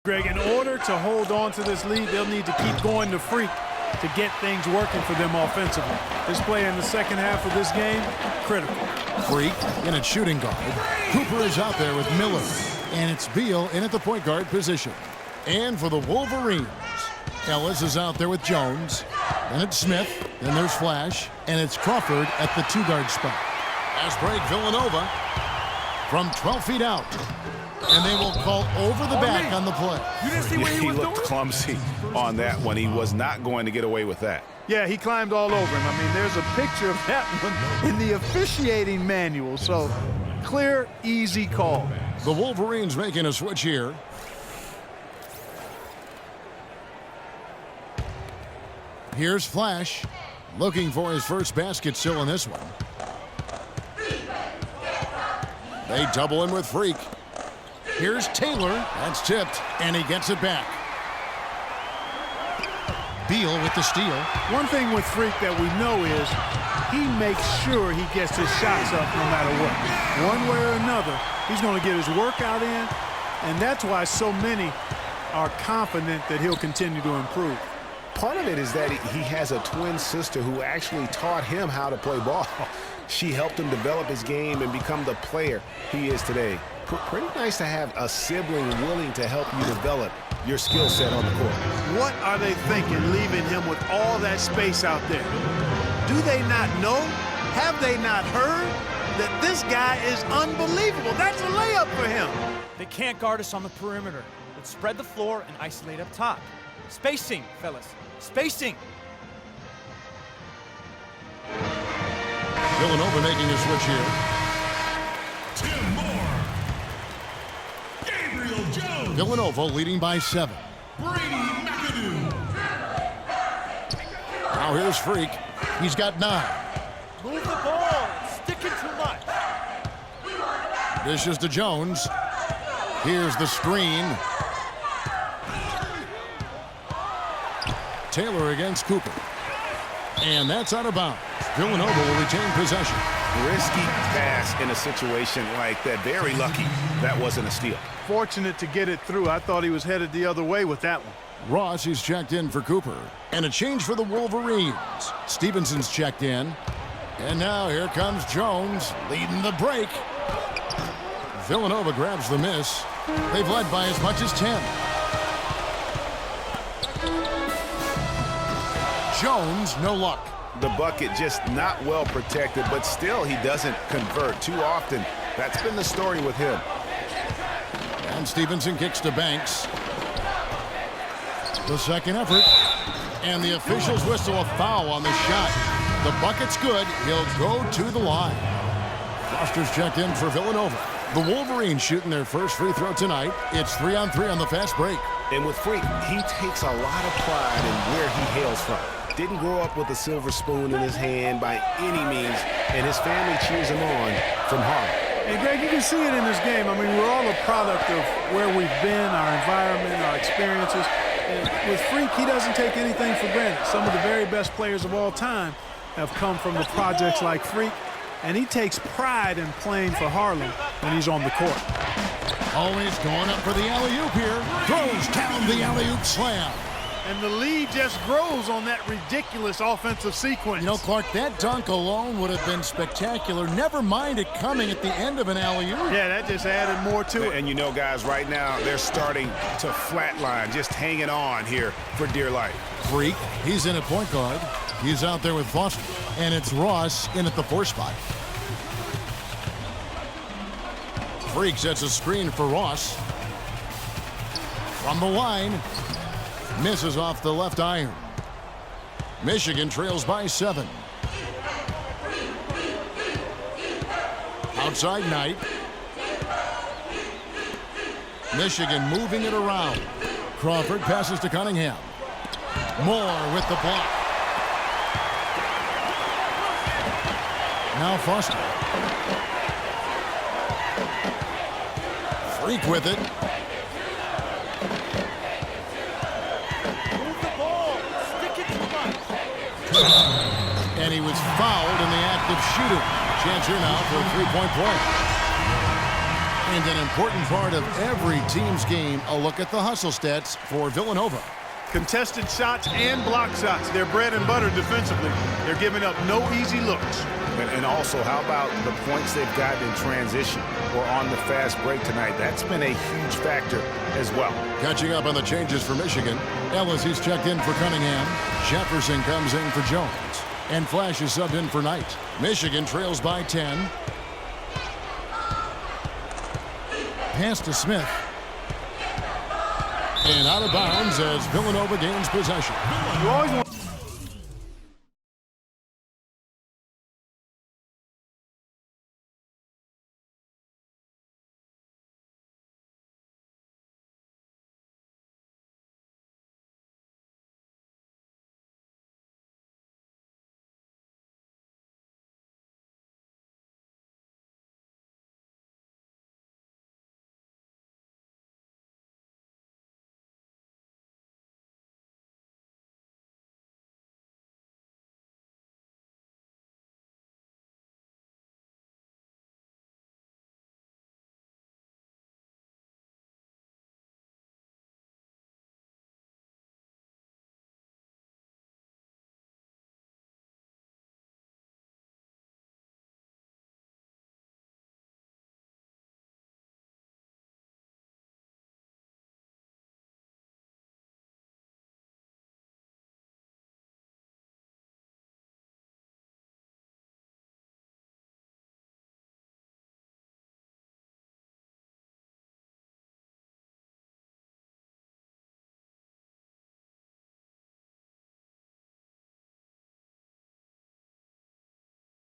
Greg, in order to hold on to this lead, they'll need to keep going to Freak to get things working for them offensively. This play in the second half of this game, critical. Freak in at shooting guard. Cooper is out there with Miller. And it's Beal in at the point guard position. And for the Wolverines, Ellis is out there with Jones. Then it's Smith. Then there's Flash. And it's Crawford at the two-guard spot. As break Villanova from 12 feet out. And they will call over the back on the play. You didn't see what he was looked clumsy on that one. He was not going to get away with that. Yeah, he climbed all over him. I mean, there's a picture of that one in the officiating manual. So, clear, easy call. The Wolverines making a switch here. Here's Flash, looking for his first basket still in this one. They double him with Freak. Here's Taylor. That's tipped, and he gets it back. Beal with the steal. One thing with Freak that we know is he makes sure he gets his shots up no matter what. One way or another, he's going to get his workout in, and that's why so many are confident that he'll continue to improve. Part of it is that he has a twin sister who actually taught him how to play ball. She helped him develop his game and become the player he is today. Pretty nice to have a sibling willing to help you develop your skill set on the court. What are they thinking leaving him with all that space out there? Do they not know? Have they not heard that this guy is unbelievable? That's a layup for him. They can't guard us on the perimeter. Let's spread the floor and isolate up top. Spacing, fellas. Spacing. Villanova making a switch here. Tim Moore. Gabriel Jones. Villanova leading by 7. Brady McAdoo. Now here's Freak. He's got 9. Move the ball. It's sticking too much. Dishes to Jones. Here's the screen. Taylor against Cooper. And that's out of bounds. Villanova will retain possession. Risky pass in a situation like that. Very lucky that wasn't a steal. Fortunate to get it through. I thought he was headed the other way with that one. Ross is checked in for Cooper. And a change for the Wolverines. Stevenson's checked in. And now here comes Jones leading the break. Villanova grabs the miss. They've led by as much as 10. Jones, no luck. The bucket just not well protected, but still he doesn't convert too often. That's been the story with him. And Stevenson kicks to Banks. The second effort. And the officials whistle a foul on the shot. The bucket's good. He'll go to the line. Foster's checked in for Villanova. The Wolverines shooting their first free throw tonight. It's 3-on-3 on the fast break. And with Freak, he takes a lot of pride in where he hails from. Didn't grow up with a silver spoon in his hand by any means, and his family cheers him on from Harlem. And Greg, you can see it in this game. I mean, we're all a product of where we've been, our environment, our experiences. And with Freak, he doesn't take anything for granted. Some of the very best players of all time have come from the projects like Freak, and he takes pride in playing for Harlem when he's on the court. Always going up for the alley-oop here. Throws down the alley-oop slam. And the lead just grows on that ridiculous offensive sequence. You know, Clark, that dunk alone would have been spectacular. Never mind it coming at the end of an alley-oop. Yeah, that just added more to it. And you know, guys, right now they're starting to flatline, just hanging on here for dear life. Freak, he's in at point guard. He's out there with Foster. And it's Ross in at the 4 spot. Freak sets a screen for Ross. From the line. Misses off the left iron. Michigan trails by 7. Outside Knight. Michigan moving it around. Crawford passes to Cunningham. Moore with the block. Now Foster. Freak with it. And he was fouled in the act of shooting. Chance here now for a three-point play. And an important part of every team's game, a look at the hustle stats for Villanova. Contested shots and block shots. They're bread and butter defensively. They're giving up no easy looks. And also, how about the points they've gotten in transition or on the fast break tonight? That's been a huge factor as well. Catching up on the changes for Michigan. Ellis, he's checked in for Cunningham. Jefferson comes in for Jones. And Flash is subbed in for Knight. Michigan trails by 10. Pass to Smith. And out of bounds as Villanova gains possession. You always want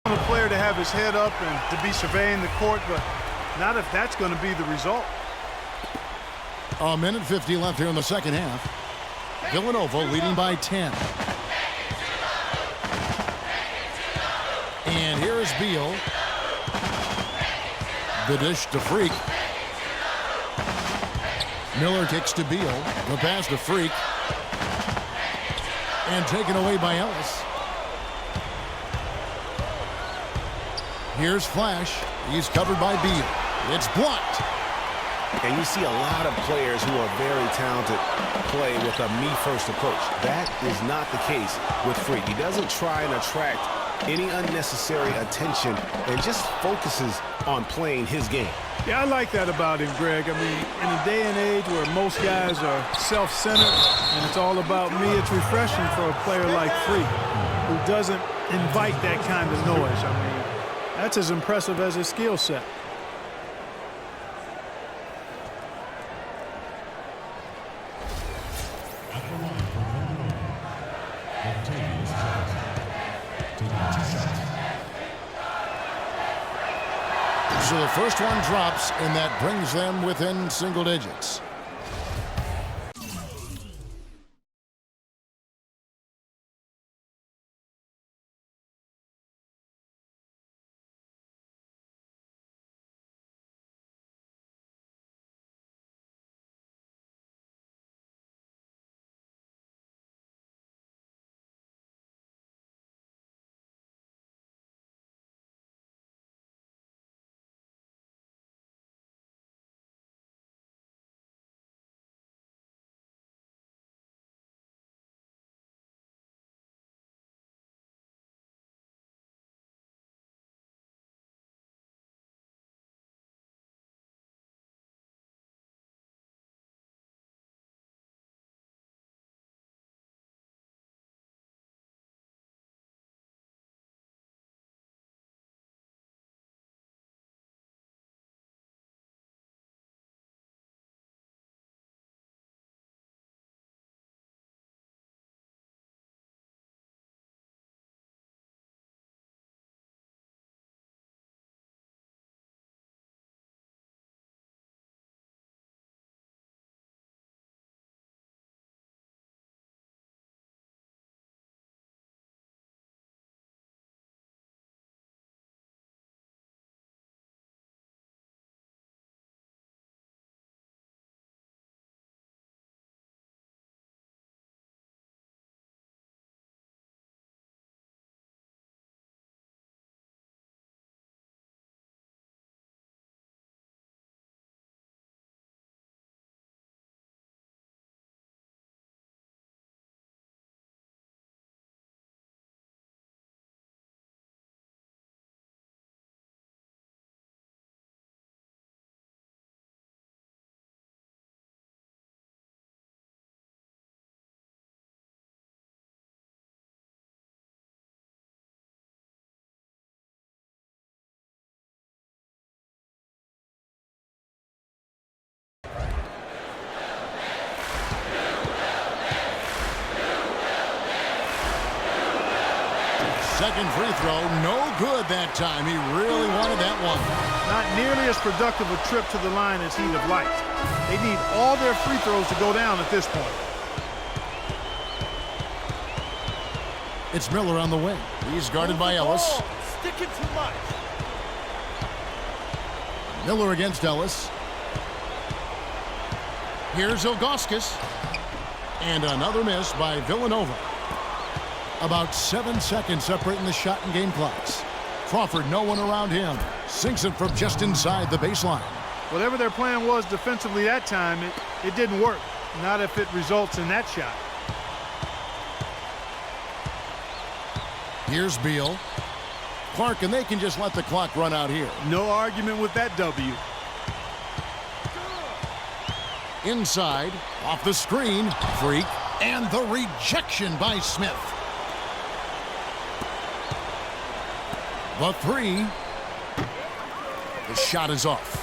a player to have his head up and to be surveying the court, but not if that's going to be the result. A minute 50 left here in the second half. Villanova leading by 10. And here is Beal. The dish to Freak. Miller kicks to Beal. The pass to Freak. And taken away by Ellis. Here's Flash. He's covered by Beal. It's blocked. And you see a lot of players who are very talented play with a me-first approach. That is not the case with Freak. He doesn't try and attract any unnecessary attention and just focuses on playing his game. Yeah, I like that about him, Greg. I mean, in a day and age where most guys are self-centered and it's all about me, it's refreshing for a player like Freak who doesn't invite that kind of noise. I mean, that's as impressive as his skill set. So the first one drops, and that brings them within single digits. Second free throw, no good that time. He really wanted that one. Not nearly as productive a trip to the line as he'd have liked. They need all their free throws to go down at this point. It's Miller on the wing. He's guarded by Ellis. Sticking too much. Miller against Ellis. Here's Ilgauskas. And another miss by Villanova. About 7 seconds separating the shot and game clocks. Crawford, no one around him. Sinks it from just inside the baseline. Whatever their plan was defensively that time, it didn't work. Not if it results in that shot. Here's Beal. Clark, and they can just let the clock run out here. No argument with that W. Inside, off the screen, Freak, and the rejection by Smith. The three. The shot is off.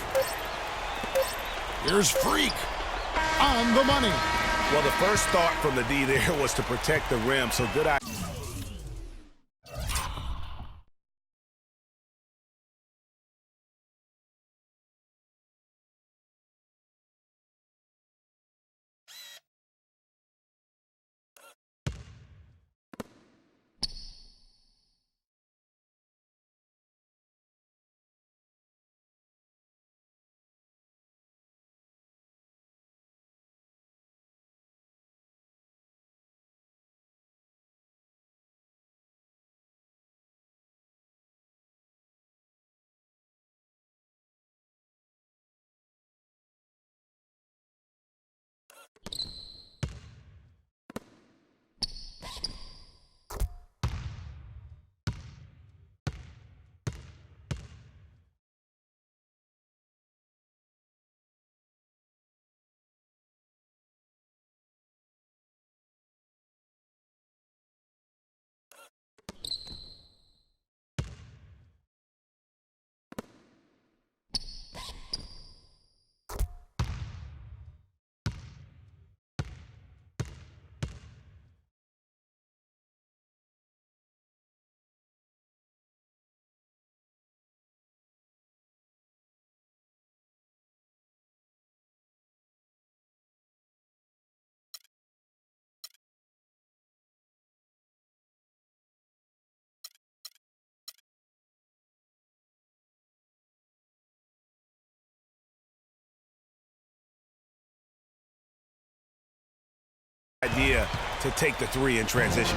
Here's Freak on the money. Well, the first thought from the D there was to protect the rim, so good idea. Idea to take the three in transition.